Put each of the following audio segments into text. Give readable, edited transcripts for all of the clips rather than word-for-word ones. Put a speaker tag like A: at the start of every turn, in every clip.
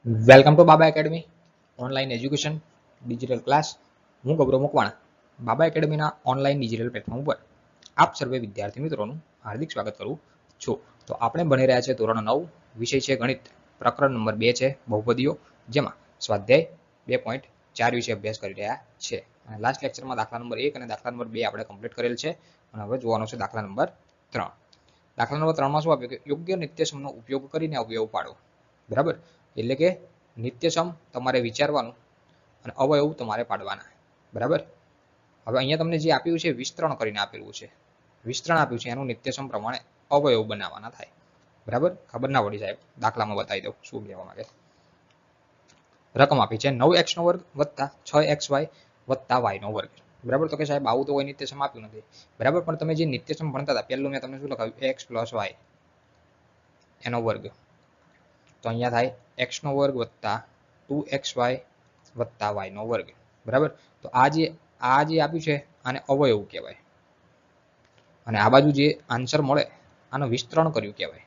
A: Welcome to Baba academy online education digital class. હું ગૌરવ મકવાણા બાબા એકેડમીના online digital platform ઉપર આપ સર્વે વિદ્યાર્થી મિત્રોનું હાર્દિક સ્વાગત કરું છું. તો આપણે ભણી રહ્યા છીએ ધોરણ 9, વિષય છે ગણિત, પ્રકરણ નંબર 2 છે બહુપદીઓ, જેમાં સ્વાધ્યાય 2.4 વિશે અભ્યાસ કરી રહ્યા છે. અને લાસ્ટ લેક્ચરમાં દાખલા નંબર 1 અને દાખલા નંબર 2 આપણે કમ્પ્લીટ કરેલ છે અને હવે જોવાનો છે દાખલા નંબર 3. દાખલા નંબર 3માં શું આપ્યું કે યોગ્ય નિત્યસમનો ઉપયોગ કરીને અવયવ પાડો. બરાબર, એટલે કે નિત્યસમ તમારે વિચારવાનું અને અવયવ તમારે પાડવાના. બરાબર, હવે અહીંયા તમને જે આપ્યું છે વિસ્તરણ કરીને આપેલું છે, વિસ્તરણ આપ્યું છે એનું નિત્યસમ પ્રમાણે અવયવ બનાવવાના થાય. બરાબર, ખબર ના પડી સાહેબ, દાખલામાં બતાવી દઉં શું કહેવા માંગે. રકમ આપી છે 9x નો વર્ગ વત્તા 6xy વત્તા y નો વર્ગ. બરાબર, તો કે સાહેબ આવું તો કોઈ નિત્યસમ આપ્યું નથી. બરાબર, પણ તમે જે નિત્યસમ ભણતા હતા પહેલું મેં તમને શું લખાવ્યું, x + y એનો વર્ગ, તો અહીંયા થાય x નો વર્ગ વત્તા 2xy વત્તા y નો વર્ગ. બરાબર, તો આ જે આપ્યું છે આને અવયવ કહેવાય અને આ બાજુ જે આન્સર મળે આનો વિસ્તરણ કર્યું કહેવાય.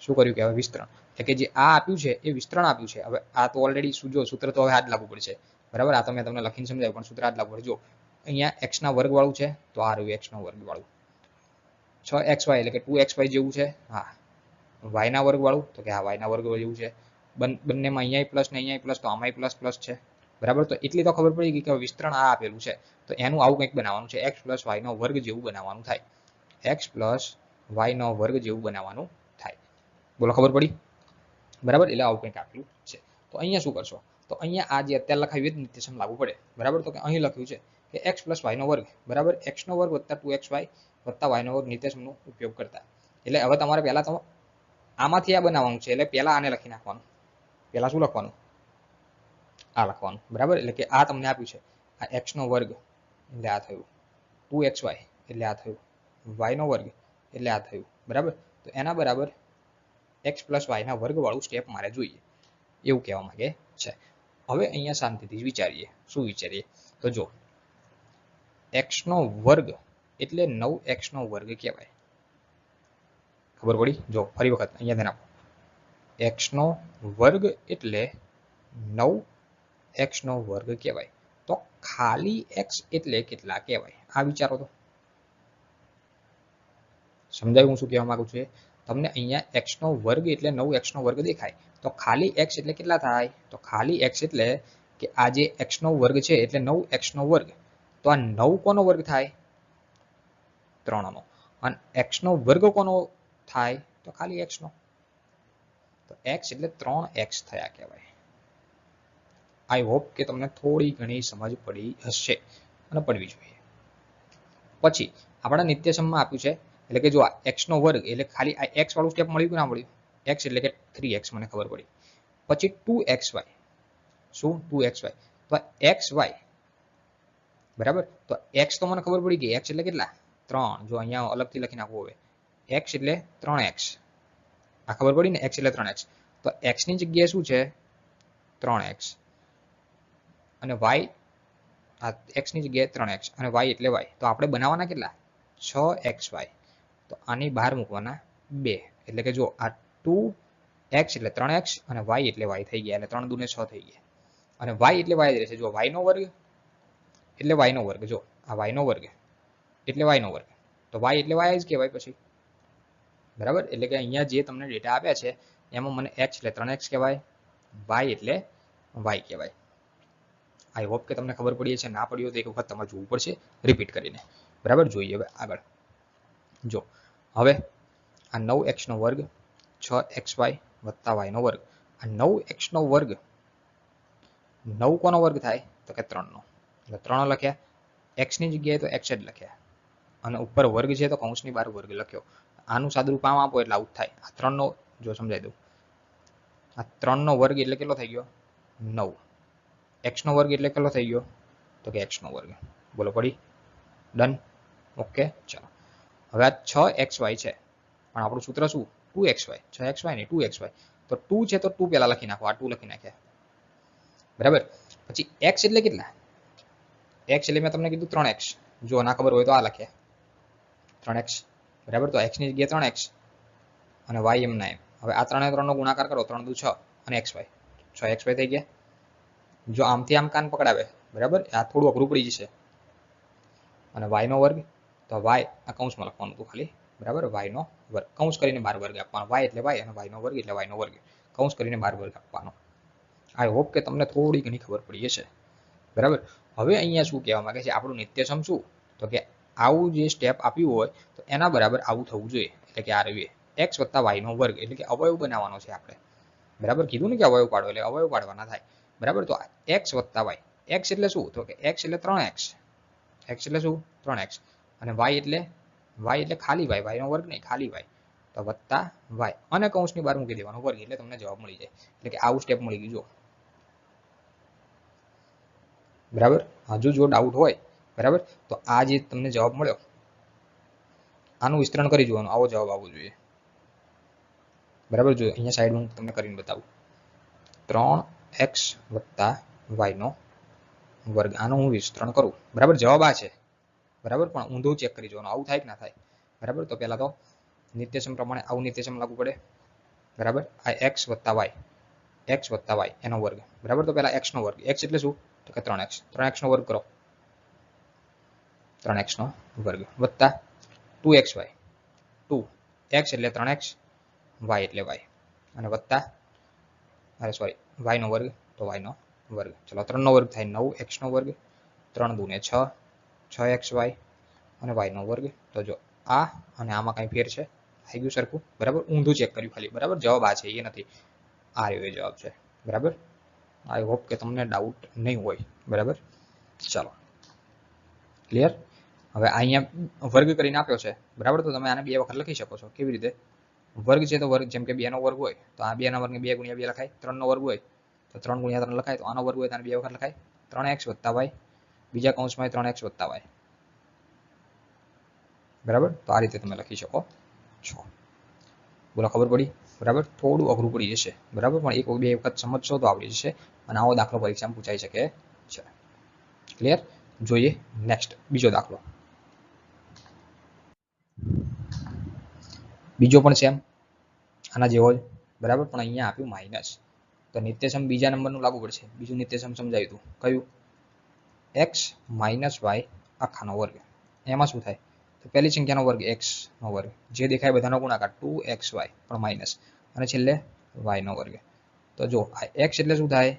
A: શું કર્યું કહેવાય? વિસ્તરણ. એટલે કે જે આ આપ્યું છે એ વિસ્તરણ આપ્યું છે. હવે આ તો ઓલરેડી સૂત્ર તો હવે આ જ લાગુ પડશે. બરાબર, આ તો મેં તમને લખીને સમજાવ્યું પણ સૂત્ર આ જ લાગુ પડશે. જો અહીંયા x ના વર્ગ વાળું છે તો આ રહ્યું x નો વર્ગ વાળું, 6xy એટલે કે 2xy જેવું છે. હા, y ના વર્ગ વાળું તો કે આ y ના વર્ગ જેવું છે. બંનેમાં અહીંયા પ્લસ ને અહીંયા પ્લસ, તો આમાં પ્લસ છે. બરાબર, તો એટલી તો ખબર પડી ગઈ કે વિસ્તરણ આ આપેલું છે તો એનું આવું કંઈક બનાવવાનું છે, x + y નો વર્ગ જેવું બનાવવાનું થાય. x + y નો વર્ગ જેવું બનાવવાનું થાય. બોલો, ખબર પડી? બરાબર, એટલે આવું કંઈક આપ્યું છે. તો અહીંયા શું કરશો, તો અહીંયા આ જે અત્યારે લખાવ્યું એ નિત્યસમ લાગુ પડે. બરાબર, તો કે અહીં લખ્યું છે કે x + y નો વર્ગ બરાબર x નો વર્ગ વત્તા 2xy વત્તા y નો વર્ગ નિત્યસમનો ઉપયોગ કરતા. એટલે હવે તમારે પહેલા તો આમાંથી આ બનાવવાનું છે, એટલે પહેલા આને લખી નાખવાનું. પહેલા શું લખવાનું? આ લખવાનું. બરાબર, એટલે કે આ તમને આપ્યું છે આ x નો વર્ગ એટલે આ થયું, 2xy એટલે આ થયું, y નો વર્ગ એટલે આ થયું. બરાબર, તો એના બરાબર x + y ના વર્ગ વાળું સ્ટેપ મારે જોઈએ, એવું કહેવા માંગે છે. હવે અહીંયા શાંતિથી વિચારીએ. શું વિચારીએ? તો જો x નો વર્ગ એટલે 9x નો વર્ગ કહેવાય. ખબર પડી? જો ફરી વખત અહીંયા ધ્યાન આપો, x નો વર્ગ એટલે 9x નો વર્ગ કહેવાય. તો ખાલી x એટલે કેટલા કહેવાય? આ વિચારો તો. સમજાયું હું શું કહેવા માંગુ છું? તમને અહીંયા x નો વર્ગ એટલે 9x નો વર્ગ દેખાય, તો ખાલી x એટલે કેટલા થાય? તો ખાલી x એટલે કે આ જે x નો વર્ગ છે એટલે 9x નો વર્ગ, તો આ 9 કોનો વર્ગ થાય? 3 નો. અને x નો વર્ગ કોનો થાય? તો ખાલી x નો. તો x એટલે 3x થયા કહેવાય. આઈ હોપ કે તમને થોડી ઘણી સમજ પડી હશે અને પડવી જોઈએ. પછી આપણા નિત્યસમમાં આપ્યું છે એટલે કે જો આ x નો વર્ગ એટલે ખાલી આ x વાળું સ્ટેપ મળ્યું કે ના મળ્યું? x એટલે કે 3x મને ખબર પડી. પછી 2xy. શું? 2xy. તો xy બરાબર, તો x તો મને ખબર પડી ગઈ, x એટલે કેટલા? 3. જો અહીંયા અલગથી લખી નાખવું હવે, x એટલે 3x. આ ખબર પડી ને, x એટલે 3x. તો x ની જગ્યાએ શું છે? 3x. અને y, આ x ની જગ્યાએ 3x અને y એટલે y. તો આપણે બનાવવાના કેટલા? 6xy. તો આની બહાર મૂકવાના 2. એટલે કે જો આ 2x એટલે 3x અને y એટલે y થઈ ગયા, એટલે 3 દૂને 6 થઈ ગયા. અને y એટલે y જ રહેશે. જો y નો વર્ગ એટલે y નો વર્ગ, જો આ y નો વર્ગ એટલે y નો વર્ગ, તો y એટલે y જ કહેવાય પછી. બરાબર, એટલે કે અહીંયા જે તમને ડેટા આપ્યા છે એમાં મને x એટલે 3x કહેવાય, y એટલે y કહેવાય. આઈ હોપ કે તમને ખબર પડી છે. ના પડી હોય તો એક વખત તમારે જોવું પડશે રિપીટ કરીને. બરાબર, જોઈએ હવે આગળ. જો હવે આ 9x નો વર્ગ 6xy વત્તા y નો વર્ગ, આ 9x નો વર્ગ 9 કોનો વર્ગ થાય? તો કે 3 નો. એટલે 3 લખ્યા, x ની જગ્યાએ તો x જ લખ્યા અને ઉપર વર્ગ છે તો કૌંસની બહાર વર્ગ લખ્યો. આનું સાદુરૂપ આમ આપો એટલે આવું થાય. આ 3 નો જો સમજાઈ દઉં, આ 3 નો વર્ગ એટલે કેટલો થઈ ગયો? 9. x નો વર્ગ એટલે કેટલો થઈ ગયો? તો કે x નો વર્ગ. બોલો, પડી? ડન? ઓકે, ચાલો. હવે આ 6xy છે પણ આપણું સૂત્ર શું? 2xy. 6xy નહીં, 2xy. તો 2 છે તો 2 પહેલા લખી નાખો, આ 2 લખી નાખ્યા. બરાબર, પછી x એટલે કેટલા? x એટલે મેં તમને કીધું 3x. જો ના ખબર હોય તો આ લખ્યા 3x. બરાબર, તો x ની જગ્યાએ 3x અને y એમના એમ. હવે આ 3 ને 3 નો ગુણાકાર કરો, 3 દુ 6 અને xy 6xy થઈ ગયા. જો આમથી આમ કાન પકડાવે બરાબર, આ થોડું અઘરું પડી જશે. અને y નો વર્ગ, તો y આ કૌંસમાં લખવાનું હતું ખાલી બરાબર, y નો વર્ગ કૌંસ કરીને 12 વર્ગ આપવાનો, y એટલે y અને y નો વર્ગ એટલે y નો વર્ગ કૌંસ કરીને 12 વર્ગ આપવાનો. આઈ હોપ કે તમને થોડી ઘણી ખબર પડી હશે બરાબર. હવે અહીંયા શું કહેવા માંગે છે આપણું નિત્યસમ શું, તો કે આવું જે સ્ટેપ આપ્યું હોય તો એના બરાબર આવું થવું જોઈએ, એટલે કે આ રહ્યું x + y નો વર્ગ, એટલે કે અવયવ બનાવવાનો છે આપણે બરાબર. કીધું ને કે અવયવ પાડો એટલે અવયવ પાડવાના થાય બરાબર. તો x + y, x એટલે શું, તો કે x એટલે 3x, x એટલે શું 3x, અને y એટલે ખાલી y નો વર્ગ નહીં ખાલી y, તો વત્તા y અને કૌંસની બહાર મૂકી દેવાનો વર્ગ, એટલે તમને જવાબ મળી જાય. એટલે કે આવું સ્ટેપ મળી ગયું જો બરાબર. હજુ જો ડાઉટ હોય બરાબર, તો આ જે તમને જવાબ મળ્યો આનું વિસ્તરણ કરી જોવાનું, આવો જવાબ આવવો જોઈએ બરાબર. જો અહીંયા સાઈડ હું તમને કરીને બતાવું, 3x + y નો વર્ગ, આનું હું વિસ્તરણ કરું બરાબર. જવાબ આ છે બરાબર, પણ ઊંધું ચેક કરી જોવાનું આવું થાય કે ના થાય બરાબર. તો પહેલા તો નિત્યસમ પ્રમાણે આવું નિત્યસમ લાગુ પડે બરાબર. આ x + y એનો વર્ગ બરાબર. તો પહેલા x નો વર્ગ, x એટલે શું, તો કે 3x નો વર્ગ કરો, 3x નો વર્ગ વત્તા 2xy, 2x એટલે 3x, y એટલે y, અને વત્તા y નો વર્ગ, તો y નો વર્ગ. ચલો 3 નો વર્ગ થાય 9x નો વર્ગ, 3 × 2 = 6, 6xy અને y નો વર્ગ. તો જો આ અને આમાં કઈ ફેર છે, આવી ગયું સરખું બરાબર. ઊંધું ચેક કર્યું ખાલી બરાબર. જવાબ આ છે, એ નથી, આ રહ્યો જવાબ છે બરાબર. આઈ હોપ કે તમને ડાઉટ નહીં હોય બરાબર. ચાલો ક્લિયર. હવે અહીંયા વર્ગ કરીને આપ્યો છે બરાબર, તો તમે આને 2 વખત લખી શકો છો. કેવી રીતે, વર્ગ છે તો વર્ગ, જેમ કે 2 નો વર્ગ હોય તો આ 2 ના વર્ગને 2 × 2 લખાય, 3 નો વર્ગ હોય તો 3 × 3 લખાય, તો આનો વર્ગ હોય તો આને 2 વખત લખાય, 3x + y, બીજા કૌંસમાં 3x + y બરાબર. તો આ રીતે તમે લખી શકો છો. બોલો ખબર પડી બરાબર. થોડું અઘરું પડી જશે બરાબર, પણ 1-2 વખત સમજશો તો આવડી જશે, અને આવો દાખલો પરીક્ષામાં પૂછાઈ શકે છે. ક્લિયર. જોઈએ નેક્સ્ટ બીજો દાખલો. બીજો પણ સેમ આના જેવો જ બરાબર, પણ અહીંયા આપ્યું માઇનસ. તો નિત્યસમ બીજા નંબરનું લાગુ પડશે. બીજું નિત્યસમ સમજાવ્યું હતું કયું, x - y આખાનો વર્ગ. એમાં શું થાય, તો પહેલી સંખ્યાનો વર્ગ x નો વર્ગ, જે દેખાય બધાનો ગુણાકાર 2xy પણ માઇનસ, અને છેલ્લે y નો વર્ગ. તો જો આ x એટલે શું થાય,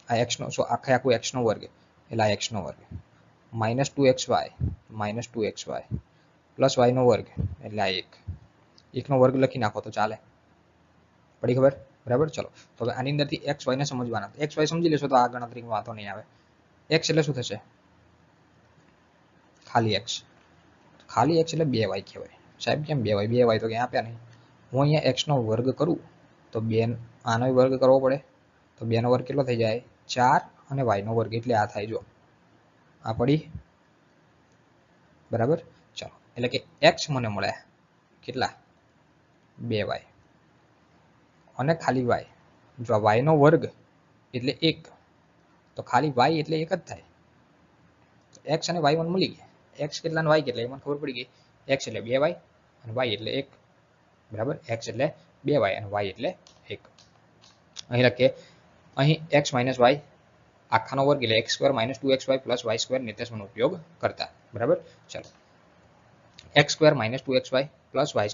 A: આ x નો આખું x નો વર્ગ એટલે આ x નો વર્ગ, -2xy પ્લસ y નો વર્ગ એટલે આ 1 નો વર્ગ લખી નાખો તો ચાલે. પડી ખબર બરાબર. ચલો તો હવે આની અંદરથી x y ને સમજવાના, x y સમજી લેશો તો આ ગણતરીમાં વાંધો નહીં આવે. x એટલે શું થશે, ખાલી x, ખાલી x એટલે 2y કહેવાય. સાહેબ કેમ 2y, 2y તો ક્યાં આપ્યા નહીં. હું અહીંયા x નો વર્ગ કરું તો 2 આનો વર્ગ કરવો પડે, તો 2 નો વર્ગ કેટલો થઈ જાય 4, અને y નો વર્ગ એટલે આ થાય જો આ પડી બરાબર. ચલો એટલે કે x મને મળે કેટલા 2y, અને ખાલી y, જો y નો વર્ગ એટલે 1, તો ખાલી y એટલે 1 જ થાય. x અને y મને મળી ગયા, x કેટલા અને y કેટલા એ મને ખબર પડી ગઈ. x એટલે 2y અને y એટલે 1 બરાબર. x એટલે 2y અને y એટલે 1. અહીં લખીએ, અહીં x - y આખાનો વર્ગ એટલે x² - 2xy + y² નિત્યસમનો ઉપયોગ કરતા બરાબર. ચાલો x² - 2xy + y²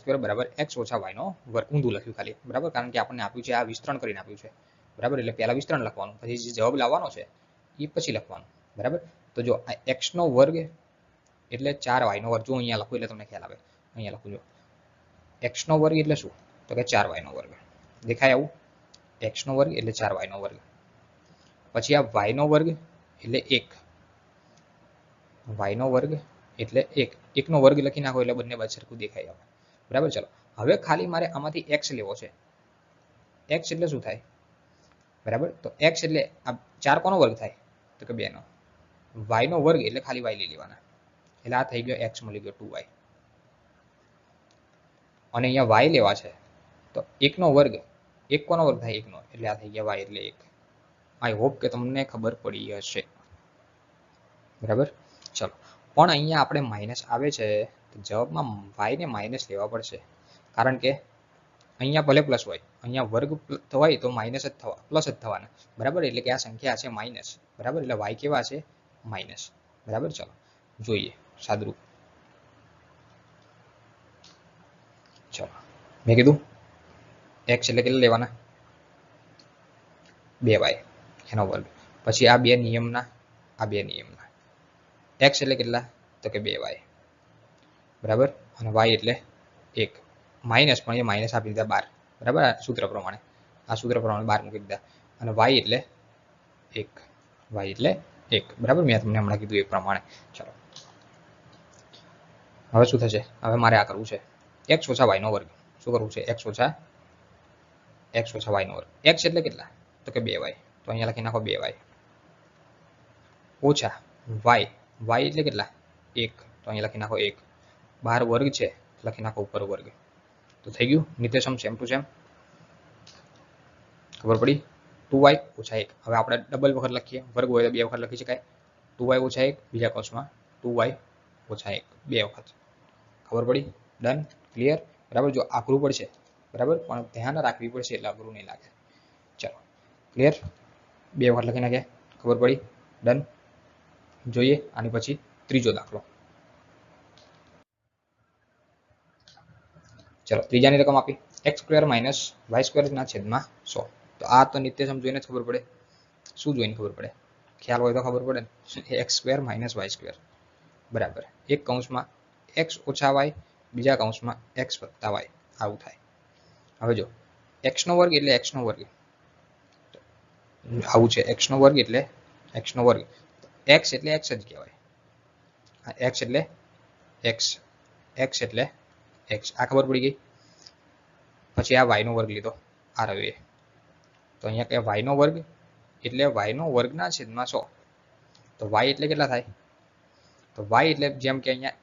A: = x - y નો વર્ગ. ઊંધું લખ્યું ખાલી બરાબર, કારણ કે આપણને આપ્યું છે આ વિસ્તરણ કરીને આપ્યું છે બરાબર. એટલે પહેલા વિસ્તરણ લખવાનું, પછી જે જવાબ લાવવાનો છે એ પછી લખવાનું બરાબર. તો જો આ x નો વર્ગ એટલે 4y નો વર્ગ, જો અહીંયા લખું એટલે તમને ખ્યાલ આવે. અહીંયા લખું જો x નો વર્ગ એટલે શું, તો કે 4y નો વર્ગ દેખાય આવું, x નો વર્ગ એટલે 4y નો વર્ગ. પછી આ y નો વર્ગ એટલે 1, y નો વર્ગ એટલે 1 નો વર્ગ લખી નાખો એટલે બંને બાજુ સરખું દેખાય આવે બરાબર. ચલો હવે ખાલી મારે આમાંથી x લેવો છે. x એટલે શું થાય બરાબર, તો x એટલે આ 4 કોનો વર્ગ થાય, તો કે 2 નો. y નો વર્ગ એટલે ખાલી y લઈ લેવાના, એટલે આ થઈ ગયો x મળી ગયો 2y. અને અહીંયા y લેવા છે તો 1 નો વર્ગ, 1 કોનો વર્ગ થાય 1 નો, એટલે આ થઈ ગયા y એટલે 1. આઈ હોપ કે તમને ખબર પડી હશે બરાબર. ચલો પણ અહીંયા આપણે માઇનસ આવે છે તો જવાબમાં y ને માઇનસ લેવા પડશે, કારણ કે અહીંયા ભલે પ્લસ હોય, અહીંયા વર્ગ હોય તો માઇનસ જ થવા પ્લસ જ થવાના, બરાબર. એટલે કે આ સંખ્યા છે માઇનસ, બરાબર. એટલે વાય કેવા છે? માઇનસ, બરાબર. ચલો જોઈએ સાદરૂપ. ચલો મેં કીધું x એટલે કેટલા લેવાના? 2y એનો વર્ગ. પછી આ બે નિયમના x એટલે કેટલા? તો કે 2y, બરાબર. અને y એટલે 1 માઇનસ, પણ એ માઇનસ આપી દીધા 12, બરાબર. આ સૂત્ર પ્રમાણે 12 મૂકી દીધા. અને y એટલે 1, બરાબર. મેં તમને હમણાં કીધું એ પ્રમાણે. ચલો હવે શું થશે? હવે મારે આ કરવું છે x ઓછા y નો વર્ગ. શું કરવું છે? x ઓછા y નો વર્ગ. x એટલે કેટલા? તો કે 2y, તો અહીંયા લખી નાખો 2y ઓછા y એટલે કેટલા? 1, તો અહીંયા લખી નાખો 1. બહાર વર્ગ છે, લખી નાખો ઉપર વર્ગ. તો થઈ ગયું નિત્યસમ સેમ ટુ સેમ. ખબર પડી? 2y ઓછા 1. હવે આપણે ડબલ વખત લખીએ, વર્ગ હોય તો 2 વખત લખી શકાય. 2y ઓછા 1 બીજા કૌંસમાં 2y ઓછા 1 2 વખત. ખબર પડી? ડન, ક્લિયર, બરાબર. જો આકરું પડશે, બરાબર, પણ ધ્યાન રાખવી પડશે એટલે અઘરું નહીં લાગે. ચલો ક્લિયર, 2 વખત લખી નાખ્યા. ખબર પડી? ડન. જોઈએ આની પછી ત્રીજો દાખલો. ચલો ત્રીજાની રકમ આપી x² માઇનસ y² ના છેદમાં 100. તો આ તો નિત્યસમ જોઈને જ ખબર પડે. શું જોઈને ખબર પડે? ખ્યાલ હોય તો ખબર પડે ને. x² માઇનસ y², બરાબર. એક કૌંસમાં x ઓછા y, બીજા કૌંસમાં x વત્તા y, આવું થાય. હવે જો x નો વર્ગ એટલે x નો વર્ગ, આવું છે. x નો વર્ગ એટલે x નો વર્ગ. x એટલે x જ કહેવાય. x એટલે x એટલે x, આ ખબર પડી ગઈ. પછી આ y નો વર્ગ લીધો, આ રહ્યો એ. તો અહીંયા કે y નો વર્ગ એટલે y નો વર્ગના છેદમાં 100. તો y એટલે કેટલા થાય? તો y એટલે જેમ કે અહીંયા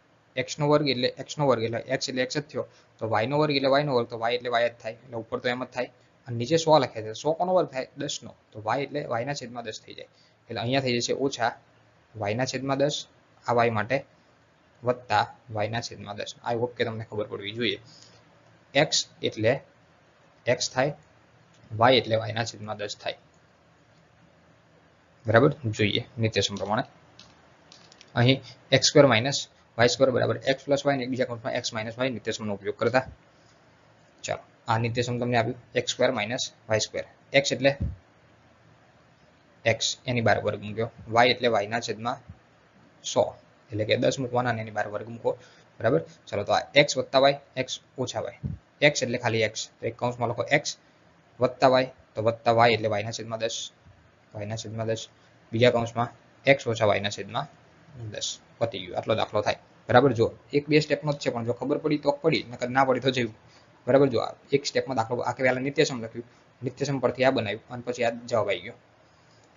A: x નો વર્ગ એટલે x નો વર્ગ એટલે x એટલે x જ થયો. તો y નો વર્ગ એટલે y નો વર્ગ, તો y એટલે y જ થાય. એટલે ઉપર તો એમ જ થાય. અને નીચે 100 લખે છે. 100 કોનો વર્ગ થાય? 10 નો. તો y એટલે y ના છેદમાં 10 થઈ જાય. એટલે અહીંયા થઈ જશે ઓછા y ના છેદમાં 10 આ y માટે, વત્તા y ના છેદમાં 10. આઈ હોપ કે તમને ખબર પડવી જોઈએ. x એટલે x થાય, y એટલે y ના છેદમાં 10 થાય, બરાબર. જોઈએ નિત્યસમ પ્રમાણે. અહીં x² માઇનસ y² બરાબર x પ્લસ y, ને બીજા કૌંસમાં x માઇનસ y નિત્યસમનો ઉપયોગ કરતા. ચાલો આ નિત્યસમ તમને આપ્યું x² માઇનસ y². x એટલે x, એની બહાર વર્ગ મૂક્યો. y એટલે y ના છેદમાં 100, એટલે કે 10 મૂકવાના અને એની બહાર વર્ગ મૂકો, બરાબર. ચલો તો આ x વત્તા y, x ઓછા y. x એટલે ખાલી x, તો એક કૌંસમાં લખો x વત્તા y, તો વત્તા y એટલે y ના છેદમાં 10, બીજા કૌંસમાં x ઓછા y ના છેદમાં 10. પતી ગયું. આટલો દાખલો થાય, બરાબર. જો એક બે સ્ટેપનો જ છે, પણ જો ખબર પડી તો પડી, નકર ના પડી તો જેવું, બરાબર. જો એક સ્ટેપમાં દાખલો આખે પહેલા નિત્યસમ લખ્યું, નિત્યસમ પરથી આ બનાવ્યું, અને પછી આ જવાબ આવી ગયો,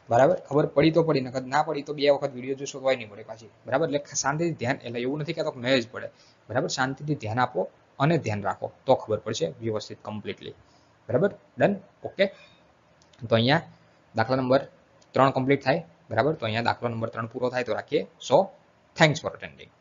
A: બરાબર. ખબર પડી તો પડી, નકર ના પડી તો 2 વખત વિડીયો જોશો તોય નહીં પડે પાછી, બરાબર. એટલે શાંતિથી ધ્યાન, એટલે એવું નથી કહેતો નહીં જ પડે, બરાબર. શાંતિથી ધ્યાન આપો અને ધ્યાન રાખો તો ખબર પડશે વ્યવસ્થિત, કમ્પ્લીટલી, બરાબર. Done, okay. તો અહીંયા દાખલા નંબર 3 કમ્પ્લીટ થાય, બરાબર. તો અહીંયા દાખલો નંબર 3 પૂરો થાય તો રાખીએ. સો થેન્ક્સ ફોર અટેન્ડિંગ.